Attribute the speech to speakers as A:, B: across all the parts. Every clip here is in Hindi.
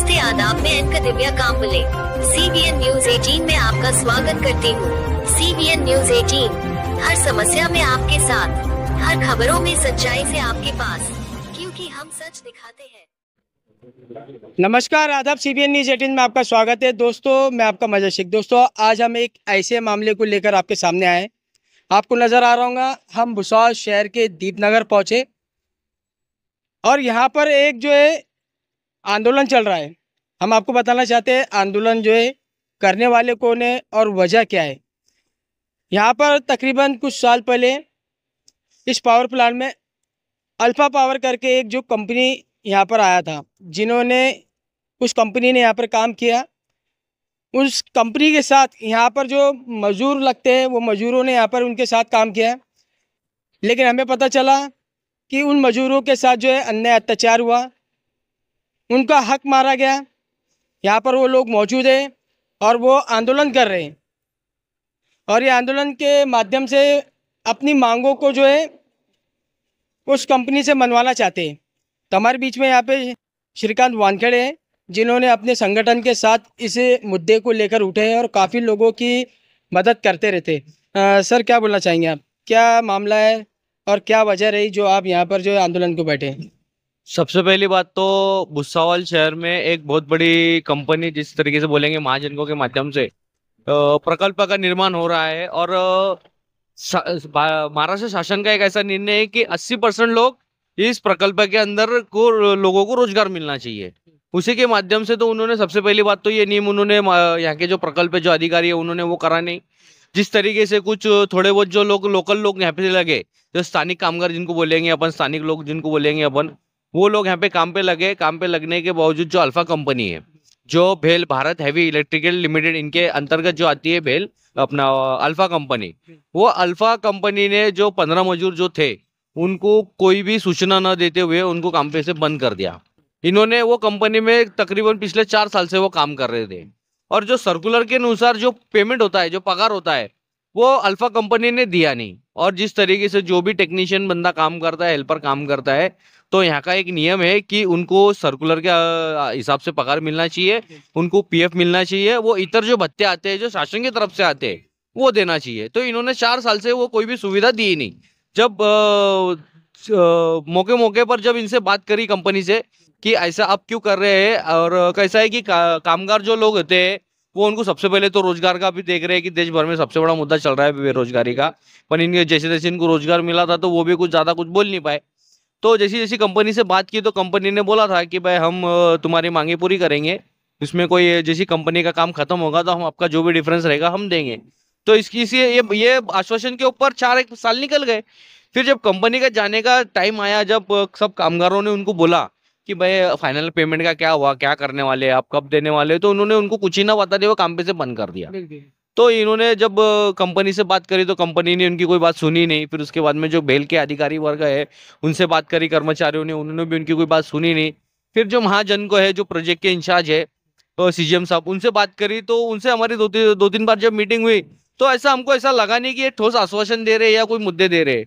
A: नमस्ते, आदाब, मैं anchor Divya Kamble CBN news 18 में आपका स्वागत करती हूँ। CBN न्यूज 18 हर समस्या में आपके साथ, हर खबरों में सच्चाई से आपके पास, क्योंकि हम सच दिखाते हैं।
B: नमस्कार, आदाब, CBN न्यूज 18 में आपका स्वागत है। दोस्तों, मैं आपका मजा शेख। दोस्तों, आज हम एक ऐसे मामले को लेकर आपके सामने आए। आपको नजर आ रहा होगा, हम भुसावल शहर के दीपनगर पहुंचे और यहाँ पर एक जो है आंदोलन चल रहा है। हम आपको बताना चाहते हैं आंदोलन जो है करने वाले कौन है और वजह क्या है। यहाँ पर तकरीबन कुछ साल पहले इस पावर प्लांट में अल्फा पावर करके एक जो कंपनी यहाँ पर आया था, जिन्होंने उस कंपनी ने यहाँ पर काम किया। उस कंपनी के साथ यहाँ पर जो मजदूर लगते हैं, वो मजदूरों ने यहाँ पर उनके साथ काम किया। लेकिन हमें पता चला कि उन मजदूरों के साथ जो है अन्याय अत्याचार हुआ, उनका हक मारा गया। यहाँ पर वो लोग मौजूद हैं और वो आंदोलन कर रहे हैं और ये आंदोलन के माध्यम से अपनी मांगों को जो है उस कंपनी से मनवाना चाहते हैं। तो हमारे बीच में यहाँ पे श्रीकांत वानखेड़े हैं, जिन्होंने अपने संगठन के साथ इस मुद्दे को लेकर उठे हैं और काफ़ी लोगों की मदद करते रहते। सर, क्या बोलना चाहेंगे आप? क्या मामला है और क्या वजह रही जो आप यहाँ पर जो है आंदोलन को बैठे?
C: सबसे पहली बात तो भुसावल शहर में एक बहुत बड़ी कंपनी, जिस तरीके से बोलेंगे महाजनकों के माध्यम से प्रकल्प का निर्माण हो रहा है और महाराष्ट्र शासन का एक ऐसा निर्णय है कि 80% लोग इस प्रकल्प के अंदर को लोगों को रोजगार मिलना चाहिए। उसी के माध्यम से तो उन्होंने सबसे पहली बात तो ये नियम उन्होंने यहाँ के जो प्रकल्प जो अधिकारी है उन्होंने वो करा नहीं। जिस तरीके से कुछ थोड़े बहुत जो लोग लोकल लोग यहाँ पे लगे, जो स्थानिक कामगार जिनको बोलेंगे अपन, स्थानिक लोग जिनको बोलेंगे अपन, वो लोग यहाँ पे काम पे लगे। काम पे लगने के बावजूद जो अल्फा कंपनी है, जो भेल भारत हैवी इलेक्ट्रिकल लिमिटेड, इनके अंतर्गत जो आती है भेल अपना अल्फा कंपनी, वो अल्फा कंपनी ने जो 15 मजदूर जो थे उनको कोई भी सूचना न देते हुए उनको काम पे से बंद कर दिया। इन्होंने वो कंपनी में तकरीबन पिछले 4 साल से वो काम कर रहे थे और जो सर्कुलर के अनुसार जो पेमेंट होता है, जो पगार होता है, वो अल्फा कंपनी ने दिया नहीं। और जिस तरीके से जो भी टेक्नीशियन बंदा काम करता है, हेल्पर काम करता है, तो यहाँ का एक नियम है कि उनको सर्कुलर के हिसाब से पगार मिलना चाहिए, उनको PF मिलना चाहिए, वो इतर जो भत्ते आते हैं जो शासन की तरफ से आते हैं वो देना चाहिए। तो इन्होंने 4 साल से वो कोई भी सुविधा दी नहीं। जब मौके मौके पर जब इनसे बात करी कंपनी से कि ऐसा आप क्यों कर रहे हैं, और कैसा है कि कामगार जो लोग होते हैं वो उनको सबसे पहले तो रोजगार का भी देख रहे हैं कि देश भर में सबसे बड़ा मुद्दा चल रहा है बेरोजगारी का, पर इनके जैसे जैसे इनको रोजगार मिला था तो वो भी कुछ ज्यादा कुछ बोल नहीं पाए। तो जैसी जैसी कंपनी से बात की तो कंपनी ने बोला था कि भाई हम तुम्हारी मांगे पूरी करेंगे, इसमें कोई जैसी कंपनी का काम खत्म होगा तो हम आपका जो भी डिफरेंस रहेगा हम देंगे। तो इसकी से ये आश्वासन के ऊपर 4 साल निकल गए। फिर जब कंपनी का जाने का टाइम आया, जब सब कामगारों ने उनको बोला कि भाई फाइनल पेमेंट का क्या हुआ, क्या करने वाले, आप कब देने वाले, तो उन्होंने उनको कुछ ही ना बता दिया, वो काम पे से बंद कर दिया। तो इन्होंने जब कंपनी से बात करी तो कंपनी ने उनकी कोई बात सुनी नहीं। फिर उसके बाद में जो भेल के अधिकारी वर्ग है उनसे बात करी कर्मचारियों ने, उन्होंने भी उनकी कोई बात सुनी नहीं। फिर जो महाजन को है, जो प्रोजेक्ट के इंचार्ज है CGM साहब, उनसे बात करी तो उनसे हमारी 2-3 बार जब मीटिंग हुई तो ऐसा हमको ऐसा लगा नहीं कि ये ठोस आश्वासन दे रहे या कोई मुद्दे दे रहे।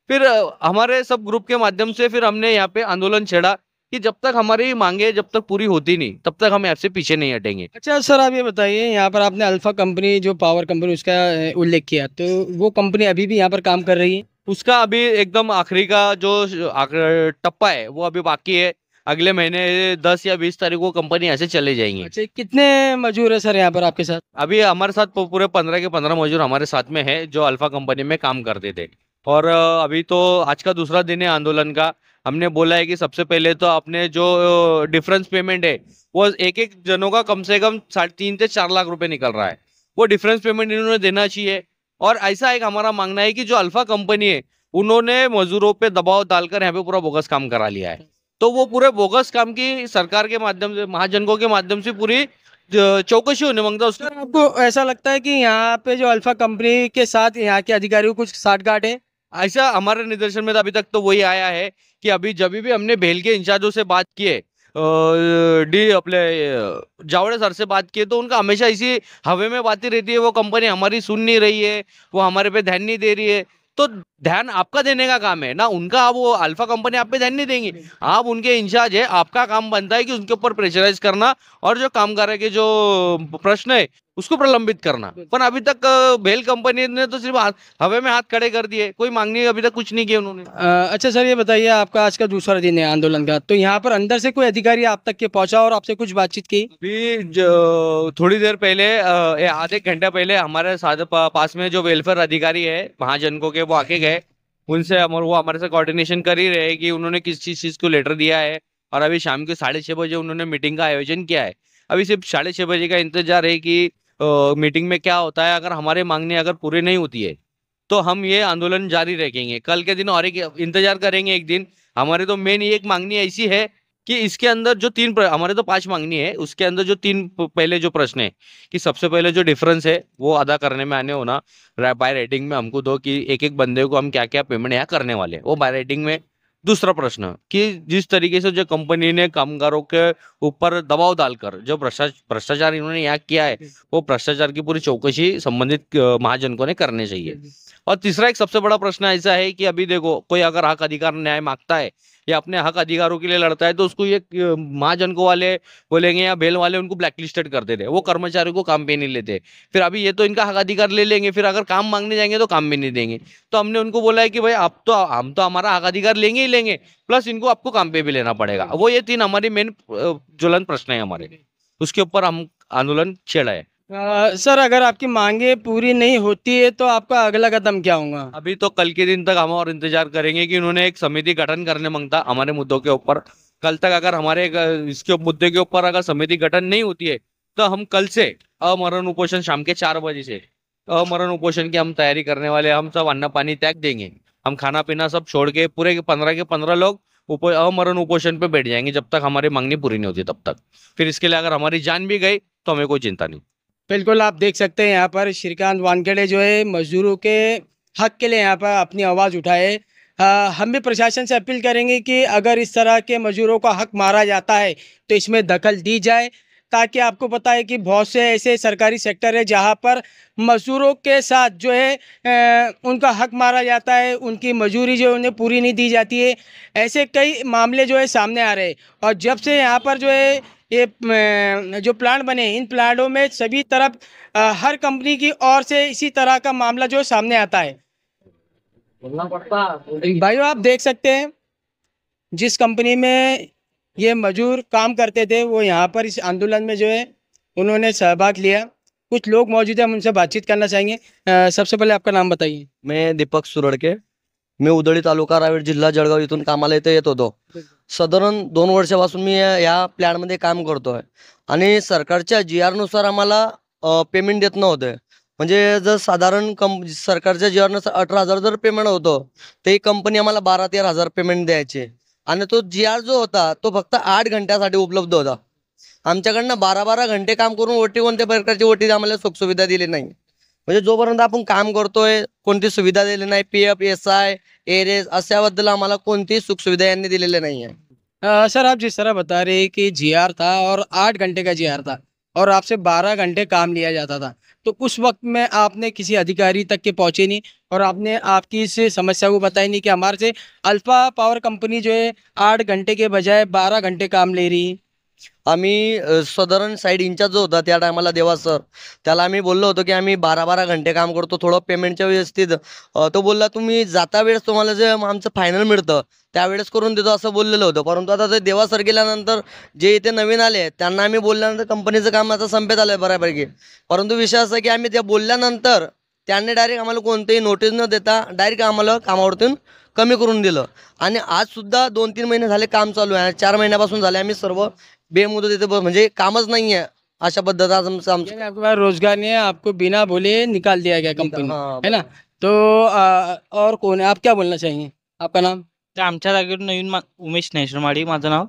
C: फिर हमारे सब ग्रुप के माध्यम से फिर हमने यहाँ पे आंदोलन छेड़ा कि जब तक हमारी मांगे जब तक पूरी होती नहीं तब तक हम ऐसे पीछे नहीं हटेंगे।
B: अच्छा सर, आप ये बताइए, यहाँ पर आपने अल्फा कंपनी जो पावर कंपनी उसका उल्लेख किया, तो वो कंपनी अभी भी यहाँ पर काम कर रही है?
C: उसका अभी एकदम आखिरी का जो टप्पा है वो अभी बाकी है। अगले महीने 10 या 20 तारीख को कंपनी ऐसे चले जाएंगी।
B: अच्छा, कितने मजदूर है सर यहाँ पर आपके साथ?
C: अभी हमारे साथ पूरे 15 के 15 मजदूर हमारे साथ में है जो अल्फा कंपनी में काम करते थे। और अभी तो आज का दूसरा दिन है आंदोलन का। हमने बोला है कि सबसे पहले तो अपने जो डिफरेंस पेमेंट है वो एक जनों का कम से कम 3.5 से 4 लाख रुपए निकल रहा है, वो डिफरेंस पेमेंट इन्होंने देना चाहिए। और ऐसा एक हमारा मांगना है कि जो अल्फा कंपनी है उन्होंने मजदूरों पे दबाव डालकर यहाँ पे पूरा बोगस काम करा लिया है, तो वो पूरे बोगस काम की सरकार के माध्यम से, महाजनकों के माध्यम से पूरी चौकसी होने मांगता है।
B: सर, आपको ऐसा लगता है कि यहाँ पे जो अल्फा कंपनी के साथ यहाँ के अधिकारियों को कुछ साठगांठ है?
C: ऐसा हमारे निदर्शन में तो अभी तक तो वही आया है कि अभी जब भी हमने भेल के इंचार्जों से बात की है, अपने जावड़े सर से बात की, तो उनका हमेशा इसी हवे में बातें रहती है, वो कंपनी हमारी सुन नहीं रही है, वो हमारे पे ध्यान नहीं दे रही है। तो ध्यान आपका देने का काम है ना उनका। आप वो अल्फा कंपनी आप पे ध्यान नहीं देंगी, आप उनके इंचार्ज है। आपका काम बनता है कि उनके ऊपर प्रेशराइज करना और जो कामगार के जो प्रश्न है उसको प्रलंबित करना। पर अभी तक बेल कंपनी ने तो सिर्फ हवे में हाथ खड़े कर दिए, कोई मांगनी अभी तक कुछ नहीं किया उन्होंने।
B: अच्छा सर, ये बताइए, आपका आज का दूसरा दिन है आंदोलन का, तो यहाँ पर अंदर से कोई अधिकारी आप तक के पहुंचा और आपसे कुछ बातचीत की?
C: अभी थोड़ी देर पहले आधे एक घंटा पहले हमारे साथ पास में जो वेलफेयर अधिकारी है महाजनको के, वो आके गए। उनसे वो हमारे से कोऑर्डिनेशन कर ही रहे कि उन्होंने किस चीज को लेटर दिया है। और अभी शाम के 6:30 बजे उन्होंने मीटिंग का आयोजन किया है। अभी सिर्फ 6:30 बजे का इंतजार है कि मीटिंग में क्या होता है। अगर हमारे मांगने अगर पूरी नहीं होती है तो हम ये आंदोलन जारी रखेंगे। कल के दिन और एक इंतजार करेंगे एक दिन। हमारे तो मेन एक मांगनी ऐसी है कि इसके अंदर जो हमारे तो 5 मांगनी है, उसके अंदर जो 3 पहले जो प्रश्न है कि सबसे पहले जो डिफरेंस है वो अदा करने में आने होना, बाय राइटिंग में हमको दो कि एक एक बंदे को हम क्या क्या पेमेंट यहाँ करने वाले हैं, वो बाय राइटिंग में। दूसरा प्रश्न कि जिस तरीके से जो कंपनी ने कामगारों के ऊपर दबाव डालकर जो भ्रष्टाचार इन्होंने यहाँ किया है, वो भ्रष्टाचार की पूरी चौकसी संबंधित महाजनकों ने करने चाहिए। और तीसरा एक सबसे बड़ा प्रश्न ऐसा है कि अभी देखो, कोई अगर हक अधिकार न्याय मांगता है या अपने हक अधिकारों के लिए लड़ता है तो उसको ये महाजनको वाले बोलेंगे या बेल वाले उनको ब्लैकलिस्टेड कर देते, वो कर्मचारियों को काम पे नहीं लेते। फिर अभी ये तो इनका हक अधिकार ले लेंगे, फिर अगर काम मांगने जाएंगे तो काम भी नहीं देंगे। तो हमने उनको बोला है कि भाई हम तो हमारा हक अधिकार लेंगे ही लेंगे, प्लस इनको आपको काम पे भी लेना पड़ेगा। वो ये 3 हमारी मेन ज्वलंत प्रश्न है हमारे, उसके ऊपर हम आंदोलन छेड़ा है।
B: सर, अगर आपकी मांगे पूरी नहीं होती है तो आपका अगला कदम क्या होगा?
C: अभी तो कल के दिन तक हम और इंतजार करेंगे कि उन्होंने एक समिति गठन करने मांगता हमारे मुद्दों के ऊपर। कल तक अगर हमारे इसके मुद्दे के ऊपर अगर समिति गठन नहीं होती है तो हम कल से अमरण उपोषण शाम के 4 बजे से अमरण उपोषण की हम तैयारी करने वाले हैं। हम सब अन्न पानी त्याग देंगे, हम खाना पीना सब छोड़ के पूरे 15 के 15 लोग अमरण उपोषण पे बैठ जाएंगे जब तक हमारी मांगनी पूरी नहीं होती तब तक। फिर इसके लिए अगर हमारी जान भी गई तो हमें कोई चिंता नहीं।
B: बिल्कुल, आप देख सकते हैं यहाँ पर श्रीकांत वानखेड़े जो है मजदूरों के हक के लिए यहाँ पर अपनी आवाज़ उठाए। हम भी प्रशासन से अपील करेंगे कि अगर इस तरह के मजदूरों का हक मारा जाता है तो इसमें दखल दी जाए, ताकि आपको पता है कि बहुत से ऐसे सरकारी सेक्टर है जहाँ पर मजदूरों के साथ जो है उनका हक मारा जाता है, उनकी मजदूरी जो है उन्हें पूरी नहीं दी जाती है। ऐसे कई मामले जो है सामने आ रहे हैं। और जब से यहाँ पर जो है ये जो प्लांट बने, इन प्लांटों में सभी तरफ हर कंपनी की ओर से इसी तरह का मामला जो सामने आता है। भाइयों, आप देख सकते हैं जिस कंपनी में ये मजदूर काम करते थे वो यहाँ पर इस आंदोलन में जो है उन्होंने सहभाग लिया। कुछ लोग मौजूद हैं, हम उनसे बातचीत करना चाहेंगे। सबसे पहले आपका नाम बताइए।
D: मैं दीपक सुरडके, मी उदळी तालुका रावेर जिल्हा जळगाव इथून कामाला इथे येत होतो। साधारण 2 वर्षापासून मी या प्लॅनमध्ये काम करतोय आणि सरकारच्या GR नुसार आम्हाला पेमेंट देत नव्हते। म्हणजे जर साधारण सरकारच्या GR नुसार 18,000 जर पेमेंट होतं ते कंपनी आम्हाला 12-13 हजार पेमेंट द्यायचे आणि तो GR जो होता तो फक्त 8 घंट्यासाठी उपलब्ध होता। आमच्याकडनं 12-12 घंटे काम करून ओटी कोणत्या प्रकारची ओटी आम्हाला सुखसुविधा दिली नाही। म्हणजे जोपर्यंत आपण काम करतोय कोणती सुविधा दिली नाही, PF SI एरेस अशाबद्दल आम्हाला कोणतीही सुखसुविधा यांनी दिलेली नाही आहे।
B: सर, आप जिस तरह बता रहे हैं कि GR था और 8 घंटे का GR था और आपसे 12 घंटे काम लिया जाता था, तो उस वक्त में आपने किसी अधिकारी तक के पहुंचे नहीं और आपने आपकी इस समस्या को बताई नहीं कि हमारे से अल्फा पावर कंपनी जो है 8 घंटे के बजाय 12 घंटे काम ले रही है।
D: आम्ही साधारण साईड इंचार्ज जो होता त्या टायमाला देवा सर, त्याला आम्ही बोललो होतो की आम्ही 12-12 घंटे काम करतो, थोडं पेमेंटच्या व्यवस्थित। तो बोलला तुम्ही जाता वेळेस तुम्हाला जे आमचं फायनल मिळतं त्यावेळेस करून देतो असं बोललेलं होतं। परंतु आता ते देवा सर गेल्यानंतर जे इथे नवीन आले त्यांना आम्ही बोलल्यानंतर कंपनीचं काम आता संपेत आलं आहे बऱ्यापैकी। परंतु विषय असा की आम्ही त्या बोलल्यानंतर त्यांनी डायरेक्ट आम्हाला कोणतेही नोटीस न देता डायरेक्ट आम्हाला कामावरतून कमी करून दिलं आणि आज सुद्धा 2-3 महिने झाले काम चालू आहे। 4 महिन्यापासून झाले आम्ही सर्व बेमुदत इथे म्हणजे कामच नाही आहे अशा पद्धत आज आमचं
B: आपके पास रोजगार नहीं है, आपको बिना बोले निकाल दिया गया कंपनी, है ना? तो और कौन है, आप क्या बोलना चाहेंगे? आपका नाम?
E: तर आमच्या जागेवर नवीन उमेश नेशरमाडी माझं नाव,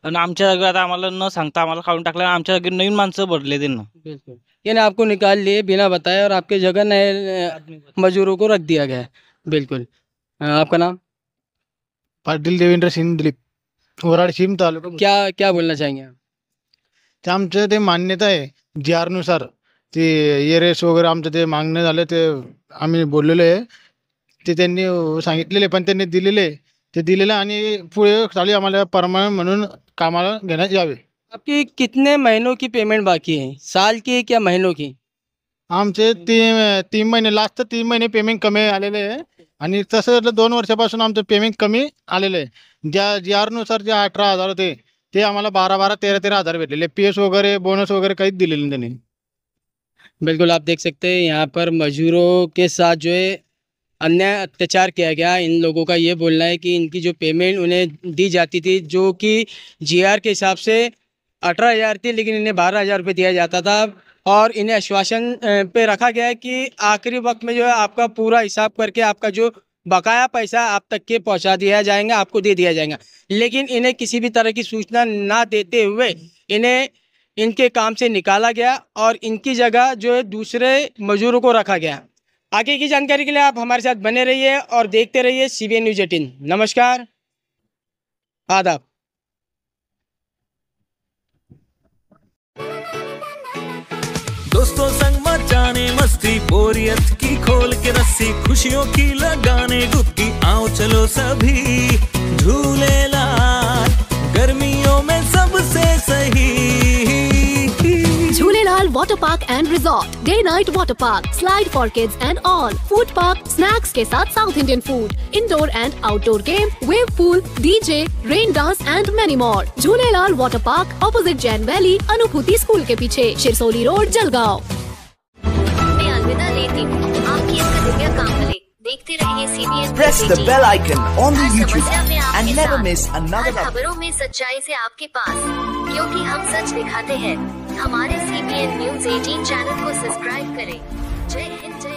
E: आणि आमच्या जागेवर आता आम्हाला न सांगता आम्हाला काढून टाकलं। आमच्या जागेवर नवीन माणसं भरले त्यांना,
B: बिल्कुल यानी आपको निकाल लिए बिना बताए और आपके जगह नए मजदूरों को रख दिया गया है। बिल्कुल। आपका नाम?
F: पाटील देवेंद्र सिंह दिलीप, वराड सीम तालुका।
B: क्या बोलना चाहेंगे आप?
F: ते आमचं ते मान्यता आहे GR नुसार ते एरेस वगैरे आमचं ते मागणे झाले ते आम्ही बोललेलो आहे ते त्यांनी सांगितलेले, पण त्यांनी दिलेले आणि पुढे चालू आम्हाला परमानंट म्हणून कामाला घेण्यात यावे.
B: आपकी कितने महीनों की पेमेंट बाकी है, साल की क्या महीनों की?
F: आमचे 3 महिने, लास्ट 3 महिने पेमेंट कमी आलेले आहे आणि तसं 2 वर्षापासून आमचं पेमेंट कमी आलेलं आहे. ज्या GR नुसार जे 18,000 होते ते आम्हाला 12,000 13,000 भेटलेले. PS वगैरे बोनस वगैरे काहीच दिलेलं नाही त्यांनी.
B: बिल्कुल आप देख सकते हैं यहाँ पर मजदूरों के साथ जो है अन्याय अत्याचार किया गया. इन लोगों का ये बोलना है कि इनकी जो पेमेंट उन्हें दी जाती थी जो कि GR के हिसाब से 18,000 थी, लेकिन इन्हें 12,000 रुपये दिया जाता था और इन्हें आश्वासन पे रखा गया है कि आखिरी वक्त में जो है आपका पूरा हिसाब करके आपका जो बकाया पैसा आप तक के पहुंचा दिया जाएगा, आपको दे दिया जाएगा. लेकिन इन्हें किसी भी तरह की सूचना ना देते हुए इन्हें इनके काम से निकाला गया और इनकी जगह जो है दूसरे मजदूरों को रखा गया. आगे की जानकारी के लिए आप हमारे साथ बने रहिए और देखते रहिए CBN न्यूज़ 18. नमस्कार, आदाब.
G: दोस्तों संग मचाने मस्ती, बोरियत की खोल के रस्सी, खुशियों की लगाने गुत्ती, आओ चलो सभी झूलेलाल, गर्मियों में सबसे सही.
H: Jhulelal water park and resort, day night water park, slide for kids and all, food park, snacks के साथ south Indian food, indoor and outdoor game, wave pool, DJ, rain dance and many more. Jhulelal water park, opposite Jain valley, अनुभूति स्कूल के पीछे, शिरसोली रोड, जलगांव.
A: मैं अलविदा लेती हूँ. आपकी एक दिव्या कामले. देखते रहिए CBN
I: Press the bell icon on the
A: her
I: YouTube
A: समस्या में
I: app
A: आपके
I: and never
A: साथ.
I: miss another
A: हर खबरों में सच्चाई से आपके पास, क्योंकि हम सच दिखाते हैं. हमारे CBN न्यूज़ 18 चैनल को सब्सक्राइब करें. जय हिंद, जय